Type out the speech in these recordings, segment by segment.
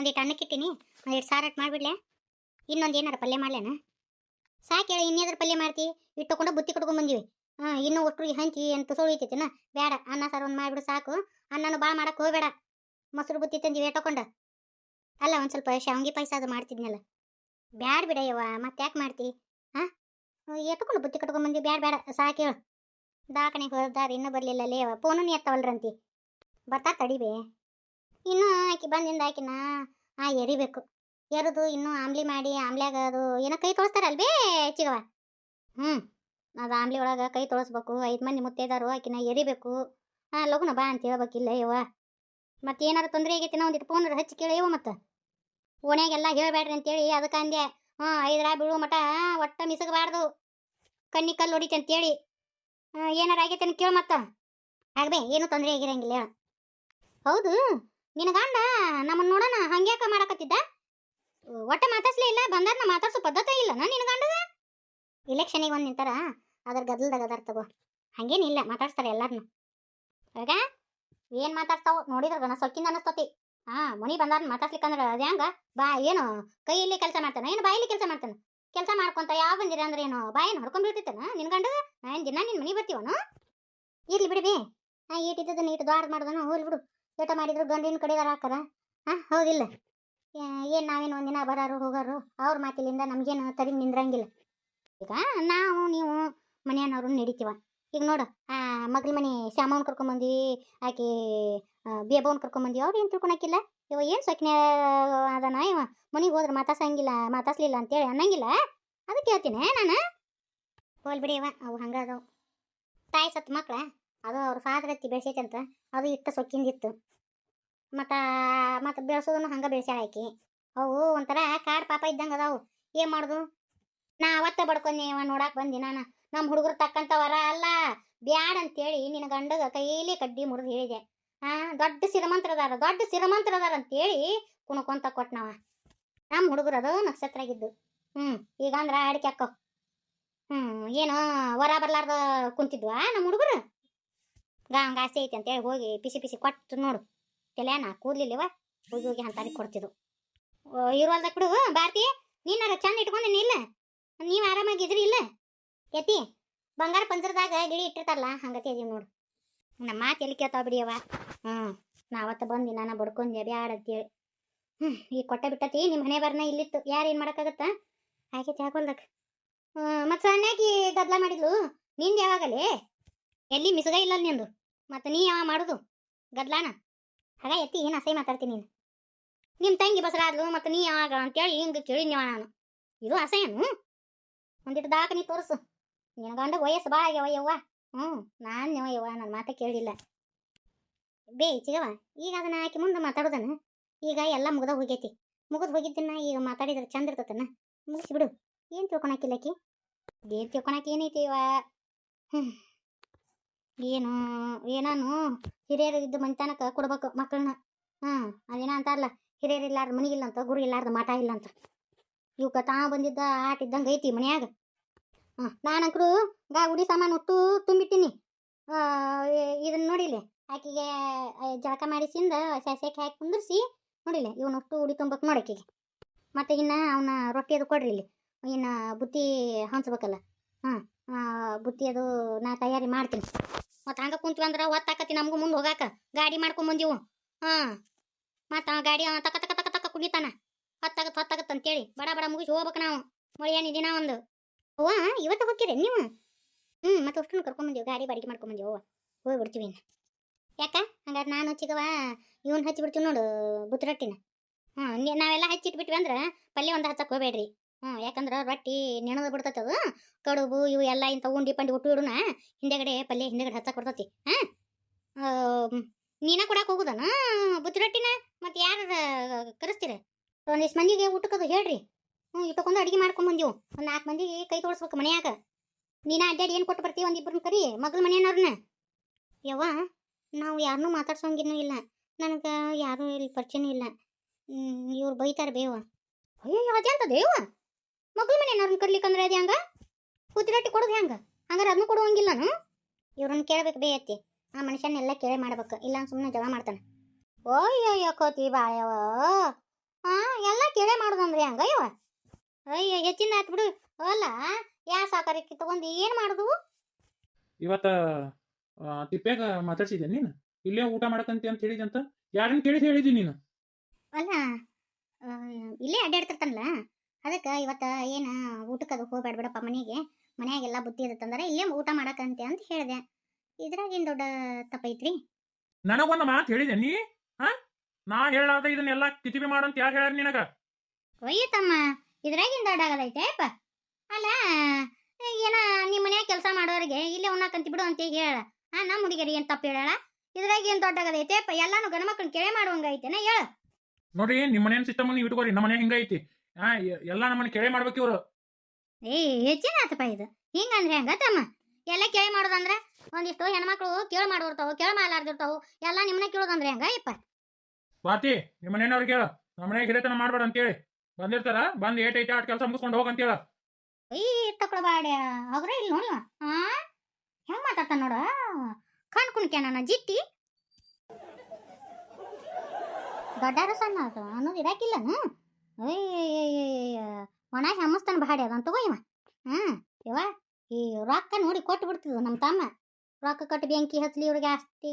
ಒಂದಿಟ್ಟು ಅನ್ನಕ್ಕೆ ಇಟ್ಟಿನಿ, ಒಂದಿಟ್ಟು ಸಾರಟ್ ಮಾಡಿಬಿಡ್ಲೆ. ಇನ್ನೊಂದು ಏನಾರ ಪಲ್ಯ ಮಾಡ್ಲೇನ? ಸಾಕು ಹೇಳಿ, ಇನ್ನೇದ್ರ ಪಲ್ಯ ಮಾಡ್ತಿ? ಇಟ್ಟುಕೊಂಡು ಬುತ್ತಿ ಕಟ್ಕೊಂಡ್ ಬಂದೀವಿ. ಇನ್ನೂ ಒಟ್ಟು ಹಂಚಿ ಎಂಟು ಸೋಳಿತೈತಿನ? ಬೇಡ, ಅನ್ನ ಸಾರು ಒಂದು ಮಾಡಿಬಿಡು ಸಾಕು. ಅನ್ನನು ಭಾಳ ಮಾಡಕ್ಕೆ ಹೋಗ್ಬೇಡ. ಮೊಸರು ಬುತ್ತಿ ತಂದೀವಿ ಇಟ್ಟಕೊಂಡು. ಅಲ್ಲ, ಒಂದು ಸ್ವಲ್ಪ ಶಾವಿಗೆ ಪಾಯಸ ಅದು ಮಾಡ್ತಿದ್ನಲ್ಲ. ಬ್ಯಾಡ ಬಿಡ ಯವ್ವ, ಮತ್ತೆ ಯಾಕೆ ಮಾಡ್ತಿ? ಹಾಂ, ಎಟ್ಟುಕೊಂಡು ಬುತ್ತಿ ಕಟ್ಕೊಂಡ್ ಬಂದಿ. ಬ್ಯಾಡ ಬೇಡ ಸಾಕು ಹೇಳು. ದಾಕಣೆಗೆ ಹೋದಾರ ಇನ್ನೂ ಬರಲಿಲ್ಲ ಲೇವ. ಫೋನು ಎತ್ತವಲ್ರಂತಿ. ಬರ್ತಾ ತಡಿಬೇ. ಇನ್ನೂ ಆಕಿ ಬಂದಿಂದ ಆಕಿನ ಎರಿಬೇಕು. ಎರಿದು ಇನ್ನೂ ಆಮ್ಲಿ ಮಾಡಿ ಆಮ್ಲ್ಯಾಗ ಅದು ಏನೋ ಕೈ ತೊಳಸ್ತಾರಲ್ಬೇ ಚಿಗವ. ಅದು ಆಮ್ಲಿ ಒಳಗೆ ಕೈ ತೊಳಸ್ಬೇಕು. 5 ಮಂದಿ ಮುತ್ತೈದಾರು ಆಕಿನ ಎರಿಬೇಕು. ಲಗುನ ಬಾ ಅಂತ ಹೇಳ್ಬೇಕಿಲ್ಲ ಯವ್ವ. ಮತ್ತೆ ಏನಾರು ತೊಂದರೆ ಆಗೈತಿ ನಾ ಒಂದಿಟ್ಟು ಫೋನ್ ಹಚ್ಚಿ ಕೇಳಿಯವ. ಮತ್ತೆ ಓಣ್ಯಾಗೆಲ್ಲ ಹೇಳ್ಬೇಡ್ರಿ ಅಂತೇಳಿ ಅದಕ್ಕೆ ಅಂದೆ. 5 ರಾ ಬೀಳು ಮಟ ಒಟ್ಟ ಮಿಸಗಬಾರ್ದು, ಕಣ್ಣಿ ಕಲ್ಲು ಹೊಡಿತಿ ಅಂತೇಳಿ. ಏನಾರು ಆಗೈತೆ ಅಂತ ಕೇಳು. ಮತ್ತೆ ಆಗ್ಬೇ, ಏನೂ ತೊಂದರೆ ಆಗಿರಂಗಿಲ್ಲ ಹೇಳ. ಹೌದು, ನಿನ್ನ ಗಂಡ ನಮ್ಮನ್ನು ನೋಡೋಣ ಹಂಗ್ಯಾಕ ಮಾಡಕತ್ತಿದ್ದ? ಒಟ್ಟ ಮಾತಾಡ್ಸ್ಲೇ ಇಲ್ಲ. ಬಂದಾರನ ಮಾತಾಡ್ಸೋ ಪದ್ಧತಿ ಇಲ್ಲನ ನಿನ್ನ ಗಂಡಗ? ಇಲೆಕ್ಷನಿಗೆ ಒಂದು ನಿಂತಾರ, ಅದ್ರ ಗದ್ದಲ್ದಾಗ ಅದಾರ ತಗೋ. ಹಂಗೇನಿಲ್ಲ, ಮಾತಾಡ್ಸ್ತಾರೆ ಎಲ್ಲಾರನು. ಆಗ ಏನು ಮಾತಾಡ್ತಾವ ನೋಡಿದ್ರ ಗನ ಸೊಕ್ಕಿಂದ ಅನಸ್ತತಿ. ಮನಿ ಬಂದಾರನ ಮಾತಾಡ್ಸ್ಲಿಕ್ಕಂದ್ರೆ ಅದು ಹೆಂಗ? ಬಾ ಏನು ಕೈಯಲ್ಲಿ ಕೆಲಸ ಮಾಡ್ತಾನೆ, ಏನು ಬಾಯಲ್ಲಿ ಕೆಲಸ ಮಾಡ್ತಾನೆ? ಕೆಲಸ ಮಾಡ್ಕೊಂತ ಯಾವ ಬಂದಿರ ಅಂದ್ರೆ ಏನು ಬಾಯನ್ನು ಹೊಡ್ಕೊಂಡ್ ಬೀಳ್ತಿತ್ತಾನ ನಿನ್ನ ಗಂಡಗ? ಏನು ದಿನ ನಿನ್ನ ಮನೆ ಬರ್ತೀವನು? ಇರ್ಲಿ ಬಿಡ್ಬೇ. ಈಟಿದ್ದದನ್ನ ಈಟು ದ್ವಾರ ಮಾಡ್ದನ ಹೋಗ್ಲಿ ಬಿಡು. ಏಟ ಮಾಡಿದ್ರು ಗಂಡಿನ ಕಡೆಗಾರ ಹಾಕಾರ. ಹೌದಿಲ್ಲ? ಏನು ನಾವೇನು ಒಂದಿನ ಬರೋರು ಹೋಗೋರು ಅವ್ರ ಮಾತಿಲಿಂದ ನಮಗೇನು ತರಿ ನಿಂದ್ರಂಗಿಲ್ಲ. ಈಗ ನಾವು ನೀವು ಮನೆಯವ್ರು ನಡೀತೀವ. ಈಗ ನೋಡು, ಮಗ್ಳ ಮನೆ ಶ್ಯಾಮವ್ನ ಕರ್ಕೊಂಬಂದ್ವಿ, ಆಕೆ ಬೇಬವ್ನ ಕರ್ಕೊಂಬಂದ್ವಿ. ಅವ್ರು ಏನು ತಿಳ್ಕೊಳಕಿಲ್ಲ. ಇವ ಏನು ಸೊಕ್ನೆ ಅದನ, ಇವ ಮನೆಗೆ ಹೋದ್ರೆ ಮಾತಾಡ್ಸ್ಲಿಲ್ಲ ಅಂತೇಳಿ ಅನ್ನಂಗಿಲ್ಲ. ಅದಕ್ಕೆ ಹೇಳ್ತೀನಿ ನಾನು. ಹೋಲ್ ಬಿಡಿ ಇವ, ಅವು ಹಂಗದವು. ತಾಯಿ ಸತ್ತು ಮಕ್ಳ ಅದು ಅವ್ರ ಫಾದರ್ ಹತ್ತಿ ಬೆಳೆಸೈತಂತ, ಅದು ಇಟ್ಟು ಸೊಕ್ಕಿಂದಿತ್ತು. ಮತ್ತು ಬೆಳೆಸೋದನ್ನು ಹಂಗೆ ಬೆಳೆಸ್ಯಾಳ ಆಕಿ. ಅವು ಒಂಥರ ಕಾಡು ಪಾಪ ಇದ್ದಂಗೆ ಅದಾವು. ಏನು ಮಾಡೋದು? ನಾ ಅವತ್ತ ಬಡ್ಕೊಂಡು ನೋಡಕ್ಕೆ ಬಂದಿ ನಾನು. ನಮ್ಮ ಹುಡುಗರು ತಕ್ಕಂಥ ವರ ಅಲ್ಲ, ಬ್ಯಾಡ ಅಂತೇಳಿ ನಿನ್ನ ಗಂಡಗ ಕೈಯಲ್ಲಿ ಕಡ್ಡಿ ಮುರಿದು ಹೇಳಿದೆ. ದೊಡ್ಡ ಸಿರಮಂತ್ರದಾರ ಅಂತೇಳಿ ಕುಣ್ಕೊಂತ ಕೊಟ್ನವ. ನಮ್ಮ ಹುಡುಗರು ಅದು ನಕ್ಷತ್ರ ಆಗಿದ್ದು. ಈಗ ಅಂದ್ರೆ ಅಡಿಕೆ ಅಕ್ಕವ್. ಏನೋ ವರ ಬರ್ಲಾರ್ದ ಕುಂತಿದ್ವಾ ನಮ್ಮ ಹುಡುಗರು? ಆಸೆ ಐತಿ ಅಂತೇಳಿ ಹೋಗಿ ಪಿಸಿ ಕೊಟ್ಟು ನೋಡು. ತಲೆನ ಕೂದ್ಲಿಲ್ಲವ ಹೋಗಿ ಅಂತಾನೆ ಕೊಡ್ತಿದ್ವು. ಇರುವಲ್ದಾಗ ಬಿಡು ಭಾರತಿ. ನೀನಾರ ಚಂದ ಇಟ್ಕೊಂಡೇನಿ ಇಲ್ಲ? ನೀವು ಆರಾಮಾಗಿದ್ರಿ ಇಲ್ಲ? ಎತ್ತಿ ಬಂಗಾರ ಪಂಜರದಾಗ ಗಿಳಿ ಇಟ್ಟಿರ್ತಾರಲ್ಲ ಹಂಗತಿ ಅದೀವಿ ನೋಡು. ನಮ್ಮ ಮಾತು ಎಲ್ಲಿ ಕೇಳ್ತಾವ ಬಿಡಿಯವ. ನಾವತ್ತ ಬಂದು ನಾನು ಬಡ್ಕೊಂಡೆ ಬ್ಯಾಡ ಅಂತೇಳಿ. ಈಗ ಕೊಟ್ಟ ಬಿಟ್ಟತಿ. ನಿಮ್ಮ ಮನೆ ಬರ್ನ ಇಲ್ಲಿತ್ತು, ಯಾರು ಏನು ಮಾಡೋಕ್ಕಾಗತ್ತಾ? ಆಗೈತಿ ಆಗೋಲ್ದಾಗ. ಮತ್ತು ಸಣ್ಣಾಕಿ ಗದ್ಲ ಮಾಡಿದ್ಲು. ನಿಂದು ಯಾವಾಗಲೇ? ಎಲ್ಲಿ ಮಿಸಗ ಇಲ್ಲ ನಿಂದು. ಮತ್ತು ನೀ ಯಾವ ಮಾಡೋದು ಗದ್ಲಾನ? ಹಾಗ ಎತ್ತಿ ಏನು ಅಸಹ್ಯ ಮಾತಾಡ್ತೀನಿ ನೀನು. ನಿಮ್ಮ ತಂಗಿ ಬಸರಾದ್ಲು ಮತ್ತು ನೀ ಯಾವಾಗ ಅಂತೇಳಿ ಹಿಂಗೆ ಕೇಳಿದ್ನವ ನಾನು. ಇದು ಅಸಹ್ಯನು? ಒಂದಿಟ್ಟು ದಾಖನಿ ತೋರಿಸು. ನಿನ್ನ ಗಂಡ ವಯಸ್ಸು ಭಾಳ ಆಗ್ಯಾವ ಯವ್ವ. ನಾನು ಯವ್ವ ನನ್ನ ಮಾತೇ ಕೇಳಿಲ್ಲ. ಬೇ ಚಿಗವ, ಈಗ ಅದನ್ನ ಆಕಿ ಮುಂದೆ ಮಾತಾಡೋದನ್ನ. ಈಗ ಎಲ್ಲ ಮುಗ್ದ ಹೋಗೈತಿ. ಮುಗಿದು ಹೋಗಿದ್ದನ್ನ ಈಗ ಮಾತಾಡಿದ್ರೆ ಚಂದ ಇರ್ತತನ? ಮುಗಿಸ್ಬಿಡು. ಏನು ತಿಳ್ಕೊಳಕಿಲ್ಲ ಆಕಿ? ಏನು ತಿಳ್ಕೊಳಕ್ಕೆ ಏನೈತಿ ಇವ? ಏನಾನು ಹಿರಿಯರು ಇದ್ದು ಮನೆತನಕ ಕೊಡ್ಬೇಕು ಮಕ್ಕಳನ್ನ. ಅದೇನ ಅಂತಾರಲ್ಲ, ಹಿರಿಯರು ಇಲ್ಲಾರ್ದು ಮನಿಗಿಲ್ಲ ಅಂತ, ಗುರು ಇಲ್ಲಾರ್ದು ಮಾಟ ಇಲ್ಲ ಅಂತ. ಇವಕ್ಕ ಬಂದಿದ್ದ ಆಟ ಇದ್ದಂಗೆ ಐತಿ ಮನ್ಯಾಗ. ನಾನಂಕರು ಉಡಿ ಸಾಮಾನು ಒಟ್ಟು ತುಂಬಿಟ್ಟಿನಿ. ಇದನ್ನ ನೋಡಿಲ್ಲ, ಆಕಿಗೆ ಜಳಕ ಮಾಡಿಸಿಂದ ಸೆಸೆಗೆ ಹಾಕಿ ಕುಂದಿರ್ಸಿ ನೋಡಿಲ್ಲ, ಇವನೊಟ್ಟು ಉಡಿ ತುಂಬಕ್ಕೆ ನೋಡಕ್ಕಿಗೆ. ಮತ್ತು ಇನ್ನು ಅವನ ರೊಟ್ಟಿ ಅದು ಕೊಡ್ರಿ ಇಲ್ಲಿ. ಇನ್ನು ಬುತ್ತಿ ಹಂಚ್ಬೇಕಲ್ಲ. ಬುತ್ತಿ ಅದು ನಾ ತಯಾರಿ ಮಾಡ್ತೀನಿ. ಮತ್ತು ಹಂಗೆ ಕುಂತ್ವಿ ಅಂದ್ರೆ ಒತ್ತಾಕತಿ ನಮಗೂ ಮುಂದೆ ಹೋಗಾಕ. ಗಾಡಿ ಮಾಡ್ಕೊಂಬಂದಿವು. ಮತ್ತು ಗಾಡಿ ತಕ್ಕ ಕುಡಿತಾನ. ಹೊತ್ತಾಗತ್ತೆ ಅಂತೇಳಿ ಬಡ ಮುಗಿಸಿ ಹೋಗ್ಬೇಕು ನಾವು. ಮಳೆ ಏನಿದೆ ದಿನ ಒಂದು. ಅವ್ವ ಇವತ್ತು ಹೋಗ್ತೀರಿ ನೀವು? ಮತ್ತು ಅಷ್ಟು ಕರ್ಕೊಂಬಂದೀವಿ. ಗಾಡಿ ಬಾಡಿಗೆ ಮಾಡ್ಕೊಂಬಂದೀವಿ. ಹೋಗ್ಬಿಡ್ತೀವಿ ಇನ್ನು. ಯಾಕ ಹಂಗಾರೆ ನಾನು ಚಿಗವ ಇವನು ಹಚ್ಚಿಬಿಡ್ತೀವಿ ನೋಡು ಬುತ್ತಿ ರೊಟ್ಟಿನ. ನಾವೆಲ್ಲ ಹಚ್ಚಿಟ್ಬಿಟ್ವಿ ಅಂದ್ರೆ ಪಲ್ಯ ಒಂದು ಹಚ್ಚಕ್ಕೆ ಹೋಗ್ಬೇಡ್ರಿ. ಯಾಕಂದ್ರೆ ರೊಟ್ಟಿ ನೆನೆದು ಬಿಡ್ತೈತದು. ಕಡುಬು ಇವು ಎಲ್ಲ ಇಂಥ ಉಂಡಿ ಪಂಡಿ ಒಟ್ಟು ಇಡೋಣ. ಹಿಂದೆಗಡೆ ಪಲ್ಯ ಹಿಂದೆಗಡೆ ಹಚ್ಚಕ್ಕೆ ಬರ್ತೈತಿ. ನೀನ ಕೊಡಕ್ಕೆ ಹೋಗುದನ ಬುತ್ತಿ ರೊಟ್ಟಿನ? ಮತ್ತು ಯಾರು ಕರೆಸ್ತೀರ? ಒಂದಿಷ್ಟು ಮಂದಿಗೆ ಊಟಕ್ಕದು ಹೇಳ್ರಿ. ಇಟ್ಟಕೊಂಡು ಅಡುಗೆ ಮಾಡ್ಕೊಂಬಂದೀವು. ಒಂದು 4 ಮಂದಿಗೆ ಕೈ ತೋರಿಸ್ಬೇಕು ಮನೆಯಾಗ. ನೀನು ಅಡ್ಡಾಡಿ ಏನು ಕೊಟ್ಟು ಬರ್ತೀವಿ? 1-2 ಕರಿ ಮಗಳ ಮನೆಯವ್ರನ್ನ. ಯವ್ವ, ನಾವು ಯಾರನ್ನೂ ಮಾತಾಡ್ಸೋಂಗಿನ್ನೂ ಇಲ್ಲ. ನನಗೆ ಯಾರೂ ಇಲ್ಲಿ ಪರಿಚಯನೂ ಇಲ್ಲ. ಇವ್ರು ಬೈತಾರೆ ಬೇವ. ಅಯ್ಯೋ ಅದೇ ಅಂತ ದೇವ ಮಗಳ ಮನೆಯವ್ರನ್ನ ಕರ್ಲಿಕ್ಕಂದ್ರೆ ಅದು ಹೆಂಗ? ಬುತ್ತಿ ರೊಟ್ಟಿ ಕೊಡೋದು ಹೆಂಗೆ? ಹಂಗಾರೆ ಅದನ್ನು ಕೊಡುವಂಗಿಲ್ಲನು? ಇವ್ರನ್ನ ಕೇಳಬೇಕು ಬೇ ಅತ್ತಿ. ಆ ಮನುಷ್ಯನೆಲ್ಲ ಕೇಳೇ ಮಾಡ್ಬೇಕು, ಇಲ್ಲ ಸುಮ್ಮನೆ ಜಗಳ ಮಾಡ್ತಾನೆ. ಓಯ್ಯೋ ಕೋತಿ ಬಾಯವ. ಹಾ ಎಲ್ಲ ಕೇಳೇ ಮಾಡುದಂದ್ರೆ ಹಂಗ ಇವ ಅಯ್ಯ ಹೆಚ್ಚಿನ ಆತ್ ಬಿಡು. ಅಲ್ಲ ಯಾ ಸಾಕಾರಕ್ಕೆ ತಗೊಂಡು ಏನ್ ಮಾಡುದು? ಇವತ್ತ ತಿಪ್ಪ್ಯಾಗ ಮಾತಾಡ್ಸಿದ್ದೆ ನೀನು ಇಲ್ಲೇ ಊಟ ಮಾಡಕಂತಿ ಅಂತ ಹೇಳಿದಂತ ಯಾರನ್ನ ಕೇಳಿ ಹೇಳಿದಿ ನೀನು? ಅಲ್ಲ ಆ, ಇಲ್ಲೇ ಅಡ್ಡಾಡ್ತಿರ್ತಾನಲ್ಲ ಅದಕ್ಕೆ ಇವತ್ತ ಏನ ಊಟಕ್ಕೆ ಅದು ಹೋಗ್ಬೇಡ ಬಿಡಪ್ಪ ಮನೆಗೆ, ಮನ್ಯಾಗೆಲ್ಲ ಬುತ್ತಿ ಇರುತ್ತಂದ್ರೆ ಇಲ್ಲೇ ಊಟ ಮಾಡಕಂತೆ ಅಂತ ಹೇಳಿದೆ. ಇದ್ರಾಗೇನು ದೊಡ್ಡ ತಪ್ಪೈತ್ರಿ? ನನಗೊಂದು ಮಾತು ಹೇಳಿದೆ ನೀ? ಹಾ, ನಾ ಹೇಳಾದ ಇದನ್ನೆಲ್ಲ ಕಿತಿಬಿ ಮಾಡಂತ ಯಾರು ಹೇಳ್ಯಾರ ನಿನಗ? ಒಯ್ಯತಮ್ಮ, ಇದ್ರಾಗೇನು ದೊಡ್ಡ ಆಗದೈತೆ ಅಪ್ಪ? ಅಲ್ಲ ಏನ ನಿಮ್ಮ ಮನ್ಯಾಗ ಕೆಲಸ ಮಾಡೋರಿಗೆ ಇಲ್ಲೇ ಉಣ್ಣಾಕಂತಿ ಬಿಡು ಅಂತ ಹೇಳ. ನಮ್ಮ ಹುಡುಗಿಯರಿಗೆ ಏನು ತಪ್ಪು ಹೇಳಲ್ಲ? ಇದ್ರಾಗ ಏನು ದೊಡ್ಡ ಆಗದೈತೆ ಅಪ್ಪ? ಎಲ್ಲಾನು ಗಂಡು ಮಕ್ಕಳನ್ನ ಕೇಳೇ ಮಾಡುವಂಗ ಐತೆನ ಹೇಳ. ನೋಡ್ರಿ, ನಿಮ್ಮ ಮನೇನ ಸಿಸ್ಟಮ್ ನೀವು ಇಟ್ಕೋರಿ, ನಮ್ಮ ಮನೆ ಹಿಂಗೈತಿ. ಎಲ್ಲ ನಮ್ಮನ್ನ ಕೇಳೇ ಮಾಡ್ಬೇಕು ಇವ್ರು. ಏ ಹೆಚ್ಚಿನ ಆತಪ್ಪ ಇದು. ಹಿಂಗಂದ್ರೆ ಹೆಂಗ ತಮ್ಮ? ಎಲ್ಲ ಕೇಳಿ ಮಾಡೋದಂದ್ರೆ ಒಂದಿಷ್ಟು ಹೆಣ್ಮಕ್ಳು ಕೇಳು ಮಾಡಿರ್ತಾವು, ಕೇಳು ಮಾಡಲಾರ್ದಿರ್ತಾವು, ಎಲ್ಲ ನಿಮ್ಮನ್ನ ಕೇಳೋದಂದ್ರೆ ಹೆಂಗ ಯಪ್ಪ? ಸ್ವಾತಿ, ನಿಮ್ಮ ಮನೆಯವ್ರಿಗೆ ಹೇಳ ನಮ್ಮ ಮನೆಗೆ ಹಿರೇತನ ಮಾಡ್ಬೇಡ ಅಂತೇಳಿ. ಬಂದಿರ್ತಾರ, ಬಂದು ಏಟೈತೆ ಆಟ ಕೆಲಸ ಮುಗಿಸ್ಕೊಂಡು ಹೋಗಂತೇಳ. ಈ ತಕ್ಕಳ ಬಾಡ ಅವ್ರೆ ಇಲ್ಲಿ ನೋಡಿವ. ಹಾ ಹೆಂಗ್ ಮಾತಾಡ್ತಾನ ನೋಡ, ಕಣ್ ಕುಣಿಕೆ ನನ್ನ ಜಿಟ್ಟಿ. ದೊಡ್ಡಾರು ಸಣ್ಣ ಅನ್ನೋದು ಇರಾಕಿಲ್ಲನ? ಅಯ್ಯ ಒಣ ಹೆಮ್ಮಸ್ತಾನ ಬಾಡಿ ಅದಂತ ತಗೋ ಇವ. ಇವ ಈ ರೊಕ್ಕ ನೋಡಿ ಕೊಟ್ಟು ಬಿಡ್ತಿದ್ವು ನಮ್ಮ ತಮ್ಮ. ರೊಕ್ಕ ಕೊಟ್ಟು ಬೆಂಕಿ ಹಚ್ಲಿ, ಇವ್ರಿಗೆ ಆಸ್ತಿ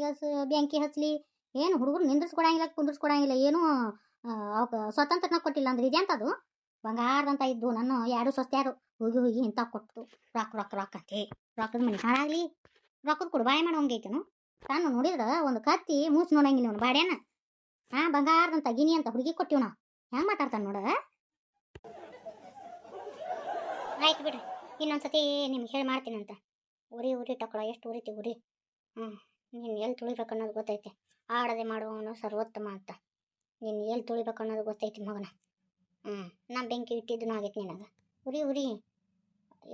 ಬೆಂಕಿ ಹಚ್ಲಿ, ಏನು ಹುಡುಗರು ನಿಂದ್ರಿಸ್ಕೊಡಂಗಿಲ್ಲ, ಕುಂದ್ರಿಸ್ಕೊಡಂಗಿಲ್ಲ, ಏನು ಅವಕ್ಕೆ ಸ್ವತಂತ್ರನ ಕೊಟ್ಟಿಲ್ಲ ಅಂದ್ರೆ ಇದೆಂತದು? ಬಂಗಾರದಂತ ಇದ್ದು ನನ್ನ ಎರಡು ಸ್ವಸ್ತ್ಯಾರು ಹೋಗಿ ಹೋಗಿ ಇಂಥ ಕೊಟ್ಟು ರೊಕ್ಕ ರೊಕ್ಕ ರೊಕ್ಕ ಅಂತೇ ರೊಕ್ಕದ ಮನೆ ಹಾಳಾಗ್ಲಿ. ರೊಕ್ಕದ ಕೊಡು ಬಾಯಿ ಮಾಡೋಂಗೈತೇನು? ತಾನು ನೋಡಿದ್ರ ಒಂದು ಕತ್ತಿ ಮೂಸಿ ನೋಡಂಗಿಲ್ಲ ಅವನು ಬಾಡ್ಯಾನ. ಬಂಗಾರದಂತ ಗಿನಿ ಅಂತ ಹುಡುಗಿ ಕೊಟ್ಟಿವ್ ನಾವು. ಹೆಂಗ್ ಮಾತಾಡ್ತಾನ ನೋಡ. ಆಯ್ತು ಬಿಡ್ರಿ, ಇನ್ನೊಂದ್ಸತಿ ನಿಮ್ಗೆ ಹೇಳಿ ಮಾಡ್ತೀನಂತ. ಉರಿ ಉರಿ ಟಕ್ಕಳ ಎಷ್ಟು ಉರಿತಿ ಉರಿ. ನೀನು ಎಲ್ಲಿ ತುಳಿಬೇಕು ಅನ್ನೋದು ಗೊತ್ತೈತೆ. ಆಡದೆ ಮಾಡುವವನು ಸರ್ವೋತ್ತಮ ಅಂತ. ನೀನು ಎಲ್ಲಿ ತುಳಿಬೇಕು ಅನ್ನೋದು ಗೊತ್ತೈತಿ ಮಗನ. ನಾ ಬೆಂಕಿ ಇಟ್ಟಿದ್ದೂ ಆಗೈತಿ ನಿನಗೆ. ಉರಿ ಉರಿ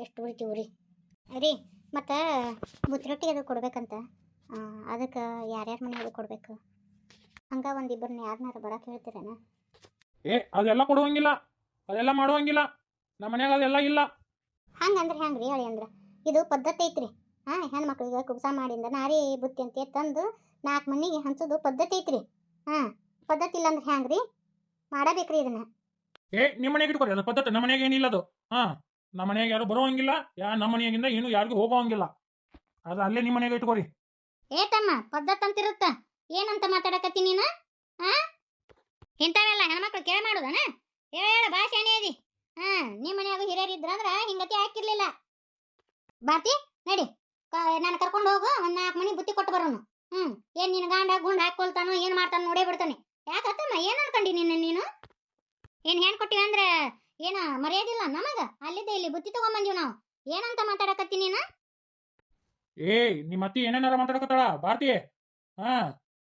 ಎಷ್ಟು ಉರಿತಿ ಉರಿ. ರೀ ಮತ್ತು ಬುತ್ತಿ ರೊಟ್ಟಿ ಅದು ಕೊಡ್ಬೇಕಂತ. ಅದಕ್ಕೆ ಯಾರ್ಯಾರ ಮನೆಯಾಗ ಕೊಡ್ಬೇಕು? ಹಂಗೆ ಒಂದಿಬ್ಬರನ್ನ ಯಾರನ್ನಾರು ಬರಕ್ಕೆ ಹೇಳ್ತೀರೇನ? ಅದೆಲ್ಲ ಕೊಡುವಂಗಿಲ್ಲ, ಅದೆಲ್ಲ ಮಾಡುವಂಗಿಲ್ಲ. ನಮ್ಮ ಮನ್ಯಾಗ ಅದೆಲ್ಲ ಇಲ್ಲ. ಹಂಗಂದ್ರೆ ಹೆಂಗೆ ರೀ ಹೇಳಿ? ಅಂದ್ರೆ ಇದು ಪದ್ಧತಿ ಐತ್ರಿ. ಹೆಣ್ಮಕ್ಳಿಗೆ ಕುಬ್ಸ ಮಾಡಿಂದ ನಾರಿ ಬುತ್ತಿ ಅಂತ ತಂದು 4 ಮನೆಗೆ ಹಂಚೋದು ಪದ್ಧತಿ ಐತ್ರಿ. ಪದ್ಧತಿ ಇಲ್ಲ ಅಂದ್ರೆ ಹೆಂಗೆ ರೀ? ಮಾಡಬೇಕ್ರಿ ಇದನ್ನ. ನಿಮ್ಮ ಮನೆಗೆ ಇಟ್ಕೊರಿ, ಅದು ಪದ್ಧತಿ. ನಮ್ಮ ಮನೆಗೆ ಏನಿಲ್ಲ ಅದು. ನಮ್ಮ ಮನೆಗೆ ಯಾರು ಬರುವಂಗಿಲ್ಲ, ನಮ್ಮ ಮನೆಯಾಗಿಂದ ಏನು ಯಾರಿಗೂ ಹೋಗೋವಂಗಿಲ್ಲ. ಅದು ಅಲ್ಲೇ ನಿಮ್ಮ ಮನೆಗೆ ಇಟ್ಕೊರಿ. ತಮ್ಮ ಪದ್ಧತಿ ಅಂತಿರುತ್ತ, ಏನಂತ ಮಾತಾಡಕತ್ತಿ ನೀನು? ಇಂಥವೆಲ್ಲ ಹೆಣ್ಮಕ್ಳು ಕೇಳ ಮಾಡುದನ? ಹೇಳ ಭಾಷೆ ಅದಿ. ನಿಮ್ಮ ಮನ್ಯಾಗ ಹಿರಿಯರು ಇದ್ರಂದ್ರ ಹಿಂಗತಿ ಹಾಕಿರ್ಲಿಲ್ಲ. ಬಾರ್ತಿ ನಡಿ, ನಾನು ಕರ್ಕೊಂಡು ಹೋಗು, ಒಂದು 4 ಮನೆ ಬುತ್ತಿ ಕೊಟ್ಟು ಬರೋನು. ಏನ್ ನಿನ್ನ ಗಾಂಡ ಗುಂಡ್ ಹಾಕೊಳ್ತಾನೋ ಏನ್ ಮಾಡ್ತಾನೋ ನೋಡೇ ಬಿಡ್ತಾನೆ. ಯಾಕತ್ತಮ್ಮ ಏನ್ ಅನ್ಕೊಂಡಿ ನೀನು? ಏನ್ ಹೆಣ್ ಕೊಟ್ಟಿವಿ ಅಂದ್ರೆ ಏನ ಮರ್ಯಾದಿಲ್ಲ ನಮಗ? ಅಲ್ಲಿದ್ದ ಇಲ್ಲಿ ಬುತ್ತಿ ತಗೊಂಬಂದಿವ್ ನಾವು. ಏನಂತ ಮಾತಾಡಕತ್ತಿ ನೀನು? ನಿಮ್ಮ ಅತ್ತಿ ಏನೇನಾರ ಮಾತಾಡಕತ್ತಾಳ ಭಾರತಿ.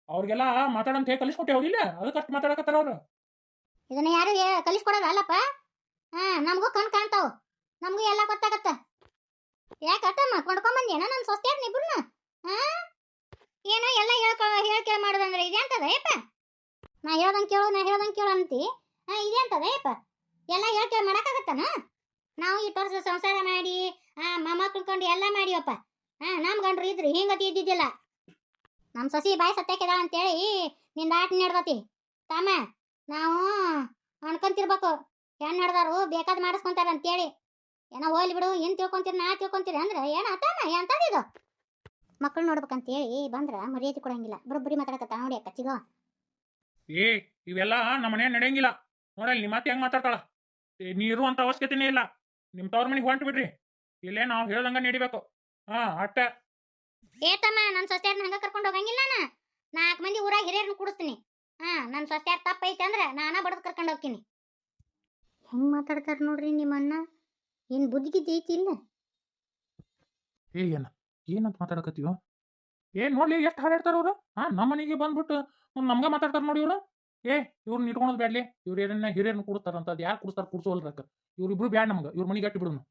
ಅವ್ರಿಗೆಲ್ಲ ಮಾತಾಡಂತ ಹೇಳಿ ಕಲಿಸ್ಕೊಟ್ಟೆ ಅವ್ರಿಲ್ಲ, ಅದಕ್ಕಷ್ಟು ಮಾತಾಡಕತ್ತಾರ ಅವ್ರು. ಇದನ್ನ ಯಾರು ಕಲಿಸ್ಕೊಡೋದ ಅಲ್ಲಪ್ಪ. ನಮಗೂ ಕಣ್ ಕಾಣ್ತಾವ, ನಮಗೂ ಎಲ್ಲ ಗೊತ್ತಾಗತ್ತ. ಯಾಕತ್ತಮ್ಮ ಕೊಂಡ್ಕೊಂಬಂದೇನ ನನ್ನ ಸ್ವಸ್ತ್ಯಾರ ನಿಬ್ರನ್ನ? ಏನೋ ಎಲ್ಲ ಹೇಳ್ಕೇಳ ಮಾಡೋದಂದ್ರೆ ಇದೆ ಅಂತದ ಯಪ್ಪ? ನಾ ಹೇಳ್ದಂಗೆ ಕೇಳು, ನಾ ಹೇಳ್ದಂಗೆ ಕೇಳು ಅಂತಿ. ಇದೆ ಅಂತದ ಯಪ್ಪ? ಎಲ್ಲ ಹೇಳ್ಕೇಳ ಮಾಡಕ್ಕಾಗತ್ತನ? ನಾವು ಇಟ್ಟು ವರ್ಷ ಸಂಸಾರ ಮಾಡಿ ಮೊಮ್ಮಕ್ಳು ಕೊಂಡು ಎಲ್ಲ ಮಾಡಿವಪ್ಪ. ನಮ್ಮ ಗಂಡ್ರು ಇದ್ರಿ ಹಿಂಗತಿ ಇದ್ದಿದ್ದಿಲ್ಲ. ನಮ್ಮ ಸೊಸಿ ಬಾಯಿ ಸತ್ಯಾಕಿದ ಅಂತೇಳಿ ನಿಂದ ಆಟ ನಡ್ದತಿ ತಮ್ಮ. ನಾವು ಅನ್ಕೊಂತಿರ್ಬೇಕು ಹೆಣ್ಣು ನಡ್ದಾರು ಬೇಕಾದ್ ಮಾಡಿಸ್ಕೊಂತಾರ ಅಂತೇಳಿ. ಏನೋ ಹೋಗ್ಲಿ ಬಿಡು, ಏನ್ ತಿಳ್ಕೊಂತೀರಿ, ನಾ ತಿಳ್ಕೊಂತೀರಿ ಅಂದ್ರೆ ಏನ ತಮ್ಮ ಎಂತದಿದು? ಮಕ್ಕಳು ನೋಡ್ಬೇಕಂತೇಳಿ ಬಂದ್ರ ಮರ್ಯಾದೆ ಕೊಡಂಗಿಲ್ಲ. ಬರೋಬ್ಬರಿ ಮಾತಾಡಕತ್ತ ನೋಡಿ ಅಕ್ಕ ಚಿಗೋ. ಇವೆಲ್ಲ ನಮ್ಮ ಮನೆ ನಡೆಯಂಗಿಲ್ಲ. ನೋಡಲ್ಲಿ ನಿಮ್ಮ ಅತ್ತೆ ಹೆಂಗ್ ಮಾತಾಡ್ತಾಳ. ನೀ ಇರುವಂತ ಅವಶ್ಯಕತೆನೇ ಇಲ್ಲ. ನಿಮ್ ತವ್ರ ಮನೆಗೆ ಹೊಂಟು ಬಿಡ್ರಿ. ಇಲ್ಲೇ ನಾವು ಹೇಳ್ದಂಗ ನಡಿಬೇಕು. ಅಟ್ಟ ತಮ್ಮ, ನನ್ನ ಸ್ವಸ್ತ್ಯಾರನ್ನ ಹಂಗ ಕರ್ಕೊಂಡು ಹೋಗಂಗಿಲ್ಲ. ನಾನು 4 ಮಂದಿ ಊರಾಗ ಹಿರಿಯರನ್ನ ಕೂಡಿಸ್ತೀನಿ. ನನ್ನ ಸ್ವಸ್ತ್ಯಾರ ತಪ್ಪೈತೆ ಅಂದ್ರೆ ನಾನ ಬಡದ್ ಕರ್ಕೊಂಡು ಹೋಗ್ತೀನಿ. ಹೆಂಗ್ ಮಾತಾಡ್ತಾರ ನೋಡ್ರಿ ನಿಮ್ಮನ್ನ. ಏನ್ ಬುದ್ಧಿಗಿದ್ದ ಐತಿ ಇಲ್ಲ? ಏನಂತ ಮಾತಾಡಕತ್ತೀವ? ನೋಡ್ಲಿ ಎಷ್ಟು ಹಾರಾಡ್ತಾರ ಅವ್ರು. ನಮ್ಮ ಮನೆಗೆ ಬಂದ್ಬಿಟ್ಟು ನಮ್ಗ ಮಾತಾಡ್ತಾರ ನೋಡಿ ಇವ್ರು. ಇವ್ರನ್ನ ಇಟ್ಕೊಳೋದು ಬ್ಯಾಡ್ಲಿ. ಇವ್ರು ಹಿರಿಯರನ್ನ ಕೂಡಿಸ್ತಾರಂತ. ಅದು ಯಾರು ಕೂಡಿಸ್ತಾರ? ಕೂಡ್ಸೋಲ್ರಕ್ಕ. ಇವ್ರಿಬ್ರು ಬ್ಯಾಡ್ ನಮ್ಗೆ. ಇವ್ರ ಮನೆಗೆ ಗಟ್ಟಿ ಬಿಡೋನು.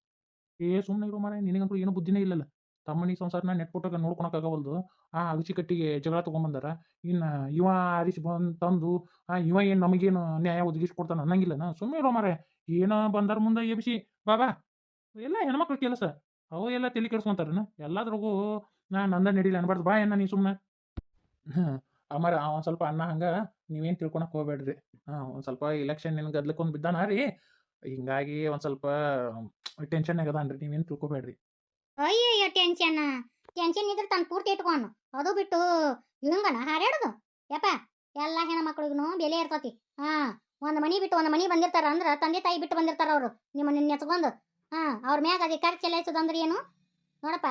ಸುಮ್ಮನೆ ಇರೋ ಮಾರ, ನಿನಗಂತೂ ಏನೂ ಬುದ್ಧಿನೇ ಇಲ್ಲಲ್ಲ. ತಮ್ಮನಿ ಸಂಸಾರನ ನೆಟ್ಕೊಟ್ಟಾಗ ನೋಡ್ಕೊಳಕ್ಕಾಗವಲ್ದು. ಅಗಚಿ ಕಟ್ಟಿಗೆ ಜಗಳ ತಗೊಂಬಂದಾರ. ಇನ್ನು ಇವ ಆರಿಸಿ ತಂದು ಇವ ಏನು ನಮಗೇನು ನ್ಯಾಯ ಒದಗಿಸ್ಕೊಡ್ತಾನ ಅನ್ನಂಗಿಲ್ಲನ? ಸುಮ್ಮನೆ ಇರೋ ಮಾರ. ಏನೋ ಬಂದಾರ ಮುಂದೆ ಎಬ್ಸಿ ಬಾಬಾ. ಎಲ್ಲ ಹೆಣ್ಮಕ್ಳ ಕೆಲಸ ಅವು ಎಲ್ಲ ತಲೆ ಕೆಡ್ಸ್ಕೊಂತಾರನ ಎಲ್ಲದ್ರಾಗೂ. ನಂದ ನಡಿಲ್ಲ ಅನ್ಬಾರ್ದು ಬಾ. ನೀ ಸುಮ್ಮನೆ ಅಮರ ಒಂದು ಸ್ವಲ್ಪ ಅಣ್ಣ ಹಂಗೆ ನೀವೇನು ತಿಳ್ಕೊಳಕ್ಕೆ ಹೋಗ್ಬೇಡ್ರಿ. ಒಂದು ಸ್ವಲ್ಪ ಇಲೆಕ್ಷನ್ ಗದ್ಲಕ್ಕೊಂದು ಬಿದ್ದಾನ ರೀ, ಹಿಂಗಾಗಿ ಒಂದು ಸ್ವಲ್ಪ ಟೆನ್ಷನ್ನಾಗ ಅದಾನ್ರಿ, ನೀವೇನು ತಿಳ್ಕೊಬೇಡ್ರಿ. ಅಯ್ಯಯ್ಯೋ ಟೆನ್ಷನ್ ಟೆನ್ಷನ್ ಇದ್ರೆ ತನ್ನ ಪೂರ್ತಿ ಇಟ್ಕೊಂಡು ಅದು ಬಿಟ್ಟು ಇವಂಗನ ಹಾರಾಡೋದು ಯಪ್ಪ. ಎಲ್ಲ ಹೆಣ್ಮಕ್ಳಿಗೂ ಬೆಲೆ ಇರ್ತತಿ. ಒಂದು ಮನಿ ಬಿಟ್ಟು ಒಂದು ಮನಿ ಬಂದಿರ್ತಾರ ಅಂದ್ರೆ ತಂದೆ ತಾಯಿ ಬಿಟ್ಟು ಬಂದಿರ್ತಾರ ಅವರು ನಿಮ್ಮನ್ನ ನೆಚ್ಕೊಂಡು. ಅವ್ರ ಮ್ಯಾಗ ಅದೇ ಖರ್ಚು ಚೆಲ್ಲಾಯಿಸೋದು ಅಂದ್ರೆ ಏನು ನೋಡಪ್ಪ.